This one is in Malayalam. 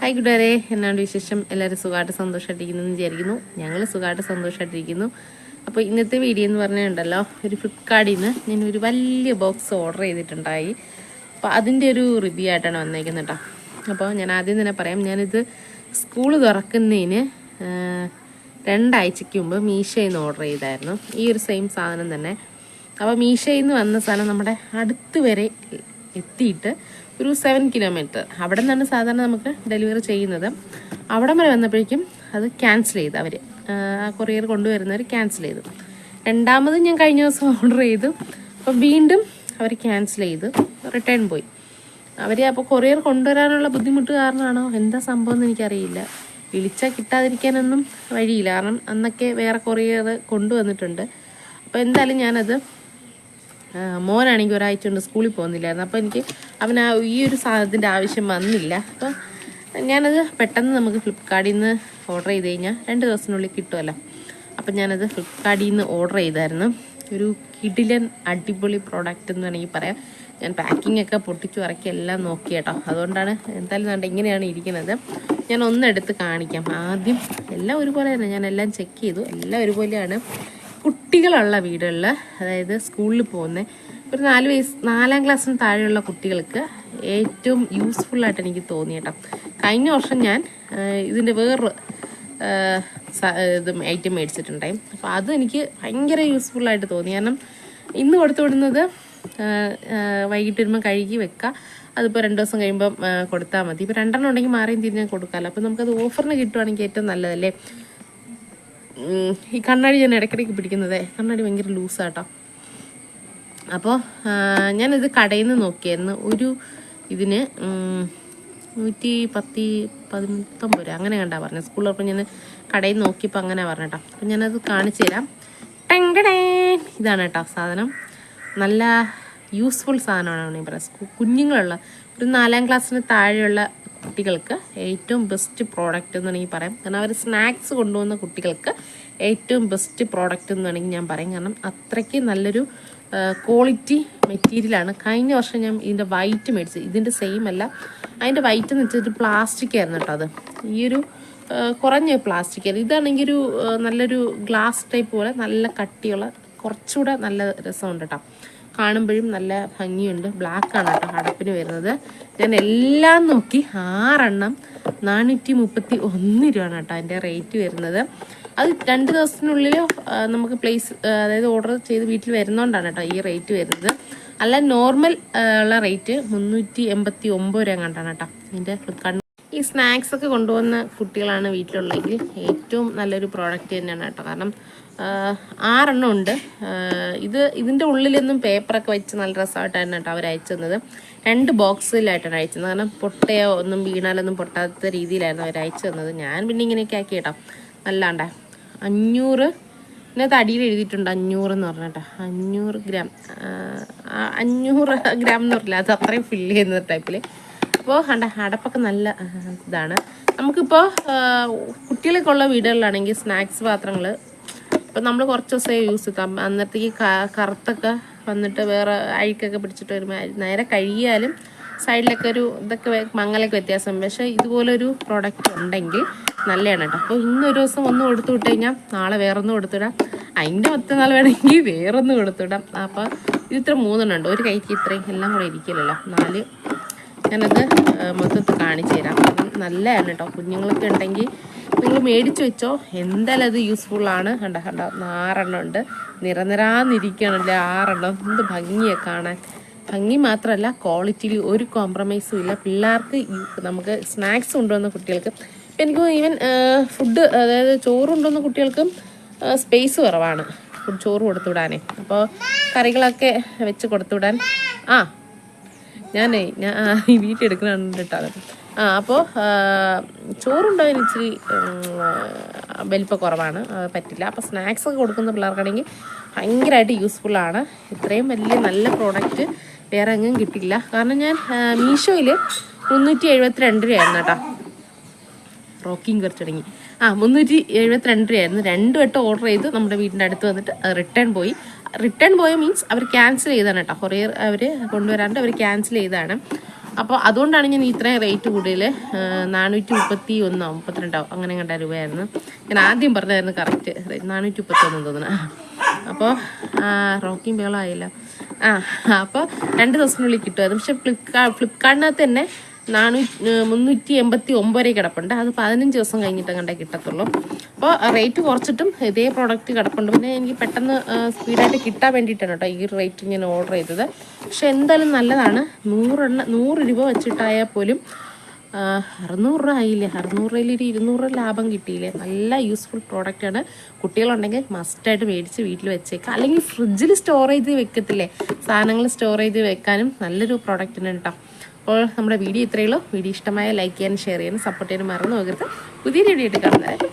ഹായ് കൂട്ടുകാരെ, എന്നാണ്ട് വിശേഷം? എല്ലാവരും സുഖമായിട്ട് സന്തോഷമായിട്ടിരിക്കുന്നു എന്ന് വിചാരിക്കുന്നു. ഞങ്ങൾ സുഖമായിട്ട് സന്തോഷമായിട്ടിരിക്കുന്നു. അപ്പോൾ ഇന്നത്തെ വീഡിയോ എന്ന് പറഞ്ഞിട്ടുണ്ടല്ലോ, ഒരു ഫ്ലിപ്കാർട്ടിൽ നിന്ന് ഞാൻ ഒരു വലിയ ബോക്സ് ഓർഡർ ചെയ്തിട്ടുണ്ടായി. അപ്പോൾ അതിൻ്റെ ഒരു റിവ്യൂ ആയിട്ടാണ് വന്നേക്കുന്നത് കേട്ടോ. അപ്പോൾ ഞാൻ ആദ്യം തന്നെ പറയാം, ഞാനിത് സ്കൂൾ തുറക്കുന്നതിന് 2 ആഴ്ചയ്ക്ക് മുമ്പ് മീഷോയിൽ നിന്ന് ഓർഡർ ചെയ്തായിരുന്നു. ഈ ഒരു സെയിം സാധനം തന്നെ. അപ്പോൾ മീഷോയിൽ നിന്ന് വന്ന സാധനം നമ്മുടെ അടുത്ത് വരെ എത്തിയിട്ട് ഒരു 7 കിലോമീറ്റർ അവിടെ നിന്നാണ് സാധാരണ നമുക്ക് ഡെലിവറി ചെയ്യുന്നത്. അവിടെ വരെ വന്നപ്പോഴേക്കും അത് ക്യാൻസൽ ചെയ്തു. അവർ കൊറിയർ കൊണ്ടുവരുന്നവർ ക്യാൻസൽ ചെയ്തു. രണ്ടാമത് ഞാൻ കഴിഞ്ഞ ദിവസം ഓർഡർ ചെയ്തു. അപ്പം വീണ്ടും അവർ ക്യാൻസൽ ചെയ്ത് റിട്ടേൺ പോയി. അവർ അപ്പോൾ കൊറിയർ കൊണ്ടുവരാനുള്ള ബുദ്ധിമുട്ട് കാരണമാണോ എന്താ സംഭവം എന്ന് എനിക്കറിയില്ല. വിളിച്ചാൽ കിട്ടാതിരിക്കാനൊന്നും വഴിയില്ല, കാരണം അന്നൊക്കെ വേറെ കൊറിയർ കൊണ്ടുവന്നിട്ടുണ്ട്. അപ്പോൾ എന്തായാലും ഞാനത് മോനാണെങ്കിൽ ഒരാഴ്ച കൊണ്ട് സ്കൂളിൽ പോകുന്നില്ലായിരുന്നു. അപ്പോൾ എനിക്ക് ഈ ഒരു സാധനത്തിൻ്റെ ആവശ്യം വന്നില്ല. അപ്പോൾ ഞാനത് പെട്ടെന്ന് നമുക്ക് ഫ്ലിപ്കാർട്ടിൽ നിന്ന് ഓർഡർ ചെയ്ത് കഴിഞ്ഞാൽ 2 ദിവസത്തിനുള്ളിൽ കിട്ടുമല്ലോ. അപ്പം ഞാനത് ഫ്ലിപ്കാർട്ടിൽ നിന്ന് ഓർഡർ ചെയ്തായിരുന്നു. ഒരു കിടിലൻ അടിപൊളി പ്രോഡക്റ്റ് എന്ന് വേണമെങ്കിൽ പറയാം. ഞാൻ പാക്കിംഗ് ഒക്കെ പൊട്ടിച്ചു ഇറക്കി എല്ലാം നോക്കി കേട്ടോ. അതുകൊണ്ടാണ് എന്തായാലും ഇങ്ങനെയാണ് ഇരിക്കുന്നത്. ഞാൻ ഒന്നെടുത്ത് കാണിക്കാം. ആദ്യം എല്ലാം ഒരുപോലെ തന്നെ ഞാൻ എല്ലാം ചെക്ക് ചെയ്തു. എല്ലാം ഒരുപോലെയാണ്. കുട്ടികളുള്ള വീടുകളിൽ, അതായത് സ്കൂളിൽ പോകുന്ന ഒരു 4 ക്ലാസ്സിന് താഴെയുള്ള കുട്ടികൾക്ക് ഏറ്റവും യൂസ്ഫുള്ളായിട്ട് എനിക്ക് തോന്നി കേട്ടോ. കഴിഞ്ഞ വർഷം ഞാൻ ഇതിൻ്റെ വേറൊരു ഐറ്റം മേടിച്ചിട്ടുണ്ടായി. അപ്പോൾ അത് എനിക്ക് ഭയങ്കര യൂസ്ഫുള്ളായിട്ട് തോന്നി. കാരണം ഇന്ന് കൊടുത്തു വിടുന്നത് വൈകിട്ട് വരുമ്പോൾ കഴുകി വെക്കുക, അതിപ്പോൾ 2 ദിവസം കഴിയുമ്പം കൊടുത്താൽ മതി. ഇപ്പോൾ 2 ഉണ്ടെങ്കിൽ മാറിയും തിരിഞ്ഞാൽ കൊടുക്കാമല്ലോ. അപ്പോൾ നമുക്കത് ഓഫറിന് കിട്ടുവാണെങ്കിൽ ഏറ്റവും നല്ലതല്ലേ. ഈ കണ്ണാടി ഞാൻ ഇടയ്ക്കിടയ്ക്ക് പിടിക്കുന്നതേ, കണ്ണാടി ഭയങ്കര ലൂസാട്ടോ. അപ്പോൾ ഞാനിത് കടയിൽ നിന്ന് നോക്കിയായിരുന്നു. ഒരു ഇതിന് 119 രൂപ അങ്ങനെ കണ്ടാ പറഞ്ഞത്. സ്കൂളിൽ അപ്പോൾ ഞാൻ കടയിൽ നോക്കിയപ്പോൾ അങ്ങനെ പറഞ്ഞേട്ടോ. അപ്പം ഞാനത് കാണിച്ചു തരാം. ഇതാണ് കേട്ടോ സാധനം. നല്ല യൂസ്ഫുൾ സാധനമാണ് പറയാം. കുഞ്ഞുങ്ങളുള്ള ഒരു 4 ക്ലാസ്സിന് താഴെയുള്ള കുട്ടികൾക്ക് ഏറ്റവും ബെസ്റ്റ് പ്രോഡക്റ്റ് എന്ന് വേണമെങ്കിൽ പറയാം. കാരണം അവർ സ്നാക്സ് കൊണ്ടുപോകുന്ന കുട്ടികൾക്ക് ഏറ്റവും ബെസ്റ്റ് പ്രോഡക്റ്റ് എന്ന് വേണമെങ്കിൽ ഞാൻ പറയും. കാരണം അത്രയ്ക്ക് നല്ലൊരു ക്വാളിറ്റി മെറ്റീരിയലാണ്. കഴിഞ്ഞ വർഷം ഞാൻ ഇതിൻ്റെ വൈറ്റ് മേടിച്ചത്, ഇതിൻ്റെ സെയിം അല്ല. അതിൻ്റെ വൈറ്റ് എന്ന് വെച്ചിട്ട് പ്ലാസ്റ്റിക് ആയിരുന്നു കേട്ടോ. അത് ഈ ഒരു കുറഞ്ഞ പ്ലാസ്റ്റിക് ആയിരുന്നു. ഇതാണെങ്കിൽ ഒരു നല്ലൊരു ഗ്ലാസ് ടൈപ്പ് പോലെ നല്ല കട്ടിയുള്ള, കുറച്ചുകൂടെ നല്ല രസമുണ്ട് കേട്ടോ. കാണുമ്പോഴും നല്ല ഭംഗിയുണ്ട്. ബ്ലാക്കാണ് കേട്ടോ അടപ്പിന് വരുന്നത്. ഞാൻ എല്ലാം നോക്കി 6 എണ്ണം 431 രൂപയാണ് കേട്ടോ അതിൻ്റെ റേറ്റ് വരുന്നത്. അത് 2 ദിവസത്തിനുള്ളിൽ നമുക്ക് അതായത് ഓർഡർ ചെയ്ത് വീട്ടിൽ വരുന്നതുകൊണ്ടാണ് കേട്ടോ ഈ റേറ്റ് വരുന്നത്. അല്ല നോർമൽ ഉള്ള റേറ്റ് 389 രൂപ കണ്ടാണ് കേട്ടോ ഇതിൻ്റെ ഫ്ലിപ്കാർട്ടിൽ. ഈ സ്നാക്സ് ഒക്കെ കൊണ്ടുപോകുന്ന കുട്ടികളാണ് വീട്ടിലുള്ളെങ്കിൽ ഏറ്റവും നല്ലൊരു പ്രോഡക്റ്റ് തന്നെയാണ് കേട്ടോ. കാരണം 6 എണ്ണം ഉണ്ട്. ഇതിൻ്റെ ഉള്ളിലൊന്നും പേപ്പറൊക്കെ വെച്ച് നല്ല രസമായിട്ടാണ് കേട്ടോ അവർ അയച്ചു തന്നത്. 2 ബോക്സിലായിട്ടാണ് അയച്ചു തന്നത്. കാരണം പൊട്ടയോ ഒന്നും വീണാലൊന്നും പൊട്ടാത്ത രീതിയിലായിരുന്നു അവർ അയച്ചു തന്നത്. ഞാൻ പിന്നെ ഇങ്ങനെയൊക്കെ ആക്കി കേട്ടോ. നല്ലാണ്ടേ 500 ഇതിനകത്ത് അടിയിൽ എഴുതിയിട്ടുണ്ട് 500 എന്ന് പറഞ്ഞിട്ടോ. 500 ഗ്രാം 500 ഗ്രാം എന്ന് പറഞ്ഞില്ല, അത് അത്രയും ഫില്ല് ചെയ്യുന്ന ടൈപ്പിൽ. അപ്പോൾ അടപ്പൊക്കെ നല്ല ഇതാണ്. നമുക്കിപ്പോൾ കുട്ടികളൊക്കെ ഉള്ള വീടുകളിലാണെങ്കിൽ സ്നാക്സ് പാത്രങ്ങൾ ഇപ്പം നമ്മൾ കുറച്ച് ദിവസമേ യൂസ് ചെയ്താൽ അന്നത്തേക്ക് കറുത്തൊക്കെ വന്നിട്ട് വേറെ അഴുക്കൊക്കെ പിടിച്ചിട്ട് വരുമ്പോൾ നേരെ കഴുകിയാലും സൈഡിലൊക്കെ ഒരു ഇതൊക്കെ മങ്ങലൊക്കെ വ്യത്യാസം. പക്ഷേ ഇതുപോലൊരു പ്രോഡക്റ്റ് ഉണ്ടെങ്കിൽ നല്ലതാണ് കേട്ടോ. അപ്പോൾ ഇന്നൊരു ദിവസം ഒന്ന് കൊടുത്തു വിട്ട് കഴിഞ്ഞാൽ നാളെ വേറൊന്ന് കൊടുത്തുവിടാം. അതിൻ്റെ മറ്റന്നാൾ വേണമെങ്കിൽ വേറൊന്ന് കൊടുത്തുവിടാം. അപ്പോൾ ഇത് ഇത്ര 3 എണ്ണം ഉണ്ട്. ഒരു കൈക്ക് ഇത്രയും എല്ലാം കൂടെ ഇരിക്കില്ലല്ലോ. 4 ഞാനത് മൊത്തത്തിൽ കാണിച്ചു തരാം. നല്ലതാണ് കേട്ടോ. കുഞ്ഞുങ്ങളൊക്കെ ഉണ്ടെങ്കിൽ നിങ്ങൾ മേടിച്ചു വെച്ചോ. എന്തായാലും അത് യൂസ്ഫുള്ളാണ്. കണ്ടോ 6 എണ്ണം ഉണ്ട്. നിരനിരാന്നിരിക്കുകയാണല്ലേ 6 എണ്ണം. എന്ത് ഭംഗിയാണ് കാണാൻ. ഭംഗി മാത്രമല്ല, ക്വാളിറ്റിയിൽ ഒരു കോംപ്രമൈസും ഇല്ല. പിള്ളേർക്ക് നമുക്ക് സ്നാക്സ് കൊണ്ടുവന്ന കുട്ടികൾക്ക്, ഇപ്പം എനിക്ക് ഈവൻ ഫുഡ്, അതായത് ചോറ് കൊണ്ടുവന്ന കുട്ടികൾക്കും സ്പേസ് കുറവാണ് ചോറ് കൊടുത്തുവിടാനേ. അപ്പോൾ കറികളൊക്കെ വെച്ച് കൊടുത്തുവിടാൻ ഞാൻ ഈ വീട്ടിൽ എടുക്കണുണ്ട് കേട്ടോ. അപ്പോൾ ചോറുണ്ടാകാൻ ഇച്ചിരി വലിപ്പം കുറവാണ്, പറ്റില്ല. അപ്പോൾ സ്നാക്സ് ഒക്കെ കൊടുക്കുന്ന പിള്ളേർക്കാണെങ്കിൽ ഭയങ്കരമായിട്ട് യൂസ്ഫുള്ളാണ്. ഇത്രയും വലിയ നല്ല പ്രോഡക്റ്റ് വേറെ എങ്ങും കിട്ടില്ല. കാരണം ഞാൻ മീഷോയിൽ 372 രൂപയായിരുന്നു കേട്ടോ. റോക്കിങ് കുറച്ച് തുടങ്ങി. 372 രൂപയായിരുന്നു. 2 വട്ടം ഓർഡർ ചെയ്ത് നമ്മുടെ വീടിൻ്റെ അടുത്ത് വന്നിട്ട് റിട്ടേൺ പോയ മീൻസ് അവർ ക്യാൻസൽ ചെയ്താണ് കേട്ടോ. കൊറിയർ അവർ കൊണ്ടുവരാണ്ട് അവർ ക്യാൻസൽ ചെയ്താണ്. അപ്പോൾ അതുകൊണ്ടാണ് ഞാൻ ഇത്രയും റേറ്റ് കൂടുതൽ 431 അങ്ങനെ കണ്ട രൂപയായിരുന്നു. ഞാൻ ആദ്യം പറഞ്ഞായിരുന്നു കറക്റ്റ് 431 തോന്നുന്നു. അപ്പോൾ റോക്കിംഗ് ബേളം ആയില്ല. അപ്പോൾ 2 ദിവസത്തിനുള്ളിൽ കിട്ടുമായിരുന്നു. പക്ഷെ ഫ്ലിപ്കാർട്ടിനകത്ത് തന്നെ 389 കിടപ്പുണ്ട്. അത് 15 ദിവസം കഴിഞ്ഞിട്ട് കണ്ടേ കിട്ടത്തുള്ളൂ. അപ്പോൾ റേറ്റ് കുറച്ചിട്ടും ഇതേ പ്രോഡക്റ്റ് കിടപ്പുണ്ട്. പിന്നെ എനിക്ക് പെട്ടെന്ന് സ്പീഡായിട്ട് കിട്ടാൻ വേണ്ടിയിട്ടാണ് കേട്ടോ ഈ റേറ്റ് ഞാൻ ഓർഡർ ചെയ്തത്. പക്ഷെ എന്തായാലും നല്ലതാണ്. 100 രൂപ വെച്ചിട്ടായാൽ പോലും 600 രൂപ ആയില്ലേ. 600 രൂപയിൽ ഒരു 200 ലാഭം കിട്ടിയില്ലേ. നല്ല യൂസ്ഫുൾ പ്രോഡക്റ്റാണ്. കുട്ടികളുണ്ടെങ്കിൽ മസ്റ്റായിട്ട് മേടിച്ച് വീട്ടിൽ വെച്ചേക്കാം. അല്ലെങ്കിൽ ഫ്രിഡ്ജിൽ സ്റ്റോർ ചെയ്ത് വെക്കത്തില്ലേ, സാധനങ്ങൾ സ്റ്റോർ ചെയ്ത് വെക്കാനും നല്ലൊരു പ്രോഡക്റ്റിന് കേട്ടോ. അപ്പോൾ നമ്മുടെ വീഡിയോ ഇത്രയേ ഉള്ളൂ. വീഡിയോ ഇഷ്ടമായ ലൈക്ക് ചെയ്യാനും ഷെയർ ചെയ്യാനും സപ്പോർട്ട് ചെയ്യാനും മറന്നു പോകരുത്. പുതിയൊരു വീഡിയോ ആയിട്ട് കാണുന്നത്.